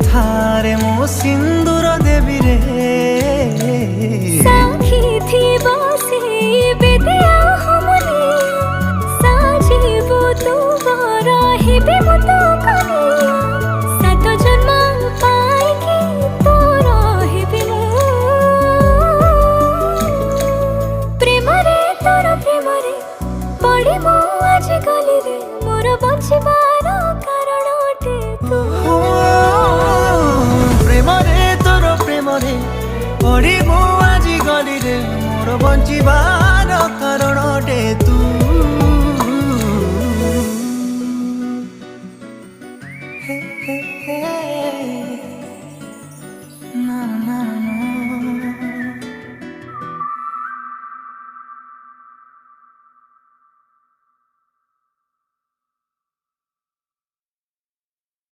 ଥାରେ ମୋ ସିନ୍ଦୁର ଦେବି ରେ ସାକ୍ଷୀ ଥିବ ସେ ବିଦ୍ୟା ହମନି ସାଜିବୁ ତୁ ରହିବି ମୁଁ ତୋ କନିଆ ସାତ ଜନ୍ମ ପାଇକି ତୁ ରହିବି ମୁଁ ପ୍ରେମରେ ତୋର ପ୍ରେମରେ ପଡ଼ି ମୁଁ ଆଜି ଗଲିରେ ମୋର ବଞ୍ଚିବାର କାରଣ ଅଟେ ତୁ ପ୍ରେମରେ ତୋର ପ୍ରେମରେ ପଡ଼ି ମୁଁ ଆଜି ଗଲିରେ ମୋର ବଞ୍ଚିବାର କାରଣ ଅଟେ ତୁ ନା ନା ନା